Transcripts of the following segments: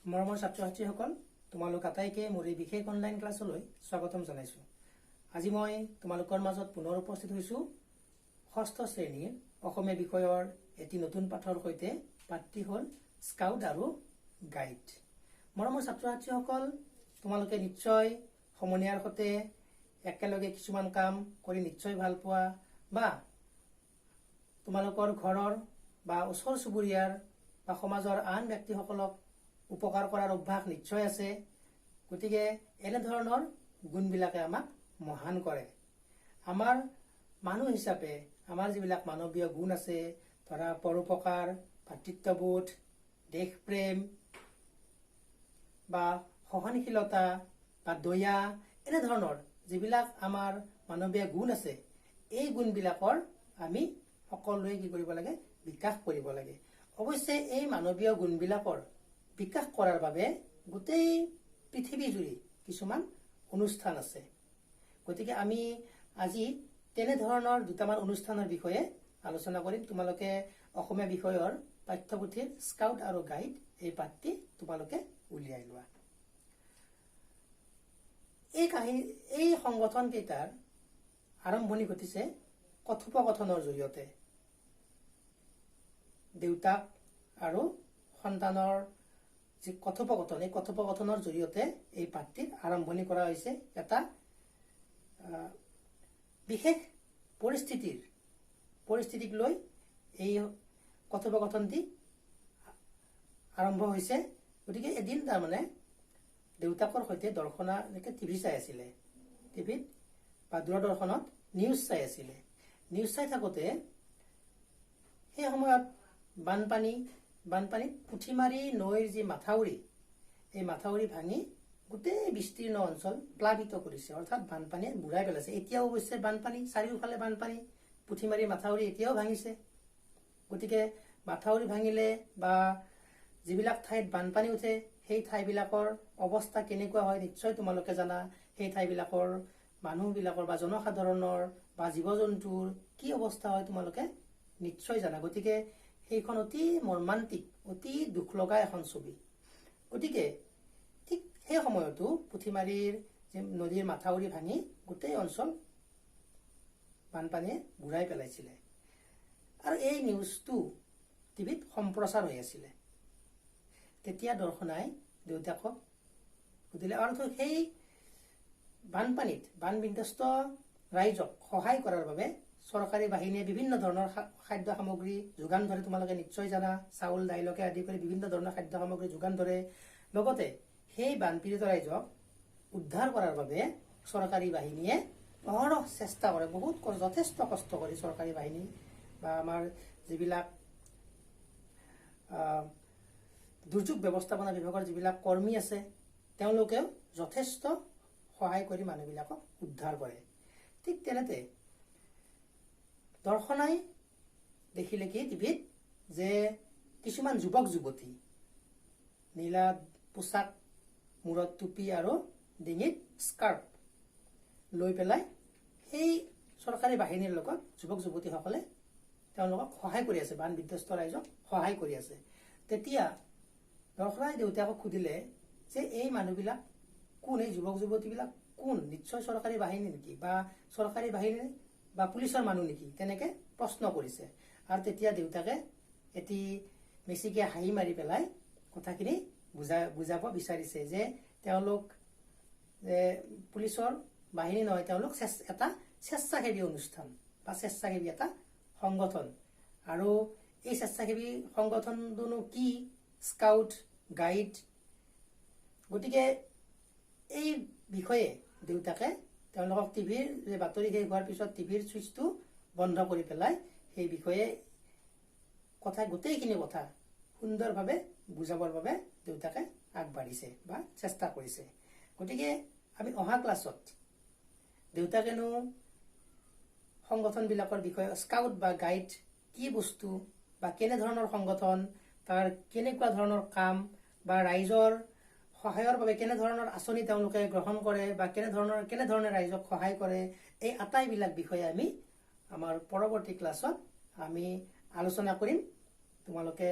মৰমৰ ছাত্ৰ-ছাত্ৰীসকল, তোমালোক আটাইকে মোৰ এই বিশেষ অনলাইন ক্লাছলৈ স্বাগতম জনাইছো। আজি মই তোমালোকৰ মাজত পুনৰ উপস্থিত হৈছো ষষ্ঠ শ্ৰেণীৰ অসমীয়া বিষয়ৰ এটি নতুন পাঠৰ সৈতে। পাঠটি হ'ল স্কাউট আৰু গাইড। মৰমৰ ছাত্ৰ-ছাত্ৰীসকল, তোমালোকে নিশ্চয় সমনীয়াৰ সৈতে একেলগে কিছুমান কাম কৰি নিশ্চয় ভাল পোৱা, বা তোমালোকৰ ঘৰৰ বা ওচৰ চুবুৰীয়াৰ বা সমাজৰ আন ব্যক্তিসকলক উপকাৰ কৰাৰ অভ্যাস নিশ্চয় আছে। গতিকে এনেধৰণৰ গুণবিলাকে আমাক মহান কৰে। আমাৰ মানুহ হিচাপে আমাৰ যিবিলাক মানৱীয় গুণ আছে, ধৰা পৰোপকাৰ, ভাতৃত্ববোধ, দেশপ্ৰেম বা সহনশীলতা বা দয়া, এনেধৰণৰ যিবিলাক আমাৰ মানৱীয় গুণ আছে, এই গুণবিলাকৰ আমি সকলোৱে কি কৰিব লাগে? বিকাশ কৰিব লাগে। অৱশ্যে এই মানৱীয় গুণবিলাকৰ বিকাশ কৰাৰ বাবে গোটেই পৃথিৱী জুৰি কিছুমান অনুষ্ঠান আছে। গতিকে আমি আজি তেনেধৰণৰ দুটামান অনুষ্ঠানৰ বিষয়ে আলোচনা কৰিম। তোমালোকে অসমীয়া বিষয়ৰ পাঠ্যপুথিৰ স্কাউট আৰু গাইড এই পাঠটি তোমালোকে উলিয়াই লোৱা। এই সংগঠন কেইটাৰ আৰম্ভণি ঘটিছে কথোপকথনৰ জৰিয়তে। দেউতাক আৰু সন্তানৰ যি কথোপকথন, এই কথোপকথনৰ জৰিয়তে এই পাঠটিৰ আৰম্ভণি কৰা হৈছে। এটা বিশেষ পৰিস্থিতিক লৈ এই কথোপকথনটি আৰম্ভ হৈছে। গতিকে এদিন তাৰমানে দেউতাকৰ সৈতে দৰ্শনা এনেকৈ টিভি চাই আছিলে। টিভিত বা দূৰদৰ্শনত নিউজ চাই আছিলে। নিউজ চাই থাকোঁতে সেই সময়ত বানপানীত পুঠিমাৰী নৈৰ যি মাথাউৰি, এই মাথাউৰি ভাঙি গোটেই বিস্তীৰ্ণ অঞ্চল প্লাবিত কৰিছে, অৰ্থাৎ বানপানীয়ে বুৰাই পেলাইছে। এতিয়াও অৱশ্যে বানপানী, চাৰিওফালে বানপানী, পুঠিমাৰী মাথাউৰি এতিয়াও ভাঙিছে। গতিকে মাথাউৰি ভাঙিলে বা যিবিলাক ঠাইত বানপানী উঠে, সেই ঠাইবিলাকৰ অৱস্থা কেনেকুৱা হয় নিশ্চয় তোমালোকে জানা। সেই ঠাইবিলাকৰ মানুহবিলাকৰ বা জনসাধাৰণৰ বা জীৱ জন্তুৰ কি অৱস্থা হয় তোমালোকে নিশ্চয় জানা। গতিকে সেইখন অতি মৰ্মান্তিক, অতি দুখ লগা এখন ছবি। গতিকে ঠিক সেই সময়তো পুঠিমাৰীৰ যে নদীৰ মাথাউৰি ভাঙি গোটেই অঞ্চল বানপানীয়ে বুৰাই পেলাইছিলে। আৰু এই নিউজটো টিভিত সম্প্ৰচাৰ হৈ আছিলে। তেতিয়া দৰ্শনাই দেউতাকক সুধিলে, আৰু সেই বানবিধ্বস্ত ৰাইজক সহায় কৰাৰ বাবে চৰকাৰী বাহিনীয়ে বিভিন্ন ধৰণৰ খাদ্য সামগ্ৰী যোগান ধৰে। তোমালোকে নিশ্চয় জানা, চাউল দাইলকে আদি কৰি বিভিন্ন ধৰণৰ খাদ্য সামগ্ৰী যোগান ধৰে। লগতে সেই বানপীড়িত ৰাইজক উদ্ধাৰ কৰাৰ বাবে চৰকাৰী বাহিনীয়ে অহৰহ চেষ্টা কৰে, যথেষ্ট কষ্ট কৰি চৰকাৰী বাহিনী বা আমাৰ যিবিলাক দুৰ্যোগ ব্যৱস্থাপনা বিভাগৰ যিবিলাক কৰ্মী আছে, তেওঁলোকেও যথেষ্ট সহায় কৰি মানুহবিলাকক উদ্ধাৰ কৰে। ঠিক তেনেতে দৰ্শনাই দেখিলে কি টিভিত যে কিছুমান যুৱক যুৱতী নীলা পোচাক, মূৰত টুপি আৰু ডিঙিত স্কাৰ্ফ লৈ পেলাই সেই চৰকাৰী বাহিনীৰ লগত যুৱক যুৱতীসকলে তেওঁলোকক সহায় কৰি আছে, বানবিধ্বস্ত ৰাইজক সহায় কৰি আছে। তেতিয়া দৰ্শনাই দেউতাকক সুধিলে যে এই মানুহবিলাক কোন, এই যুৱক যুৱতীবিলাক কোন? নিশ্চয় চৰকাৰী বাহিনী নেকি, বা চৰকাৰী বাহিনী বা পুলিচৰ মানুহ নেকি? তেনেকে প্ৰশ্ন কৰিছে। আৰু তেতিয়া দেউতাকে এটি বেছিকে হাঁহি মাৰি পেলাই কথাখিনি বুজাব বিচাৰিছে যে তেওঁলোক পুলিচৰ বাহিনী নহয়, তেওঁলোক এটা স্বেচ্ছাসেৱী অনুষ্ঠান বা স্বেচ্ছাসেৱী এটা সংগঠন। আৰু এই স্বেচ্ছাসেৱী সংগঠনটোনো কি? Scout guide. গতিকে এই বিষয়ে দেউতাকে তেওঁলোকক টিভিৰ যে বাতৰি শেষ হোৱাৰ পিছত টিভিৰ চুইচটো বন্ধ কৰি পেলাই সেই বিষয়ে গোটেইখিনি কথা সুন্দৰভাৱে বুজাবৰ বাবে দেউতাকে আগবাঢ়িছে বা চেষ্টা কৰিছে। গতিকে আমি অহা ক্লাছত দেউতাকেনো সংগঠনবিলাকৰ বিষয়ে, স্কাউট বা গাইড কি বস্তু বা কেনেধৰণৰ সংগঠন, তাৰ কেনেকুৱা ধৰণৰ কাম বা ৰাইজৰ সহায়ৰ বাবে কেনেধৰণৰ আঁচনি তেওঁলোকে গ্ৰহণ কৰে বা কেনেধৰণে ৰাইজক সহায় কৰে, এই আটাইবিলাক বিষয়ে আমি আমাৰ পৰৱৰ্তী ক্লাছত আমি আলোচনা কৰিম। তোমালোকে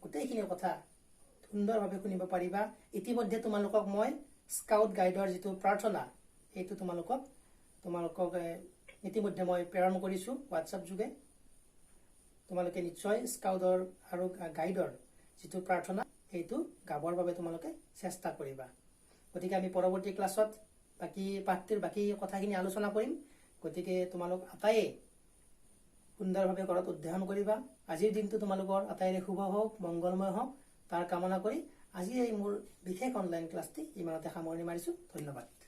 গোটেইখিনি কথা সুন্দৰভাৱে শুনিব পাৰিবা। ইতিমধ্যে তোমালোকক মই স্কাউট গাইডৰ যিটো প্ৰাৰ্থনা এইটো তোমালোকক ইতিমধ্যে মই প্ৰেৰণ কৰিছোঁ হোৱাটছআপ যোগে। তোমালোকে নিশ্চয় স্কাউটৰ আৰু গাইডৰ যিটো প্ৰাৰ্থনা সেইটো গাবৰ বাবে তোমালোকে চেষ্টা কৰিবা। গতিকে আমি পৰৱৰ্তী ক্লাছত বাকী পাঠটিৰ বাকী কথাখিনি আলোচনা কৰিম। গতিকে তোমালোক আটাইয়ে সুন্দৰভাৱে ঘৰত অধ্যয়ন কৰিবা। আজিৰ দিনটো তোমালোকৰ আটাইৰে শুভ হওক, মংগলময় হওক তাৰ কামনা কৰি আজি এই মোৰ বিশেষ অনলাইন ক্লাছটি ইমানতে সামৰণি মাৰিছোঁ। ধন্যবাদ।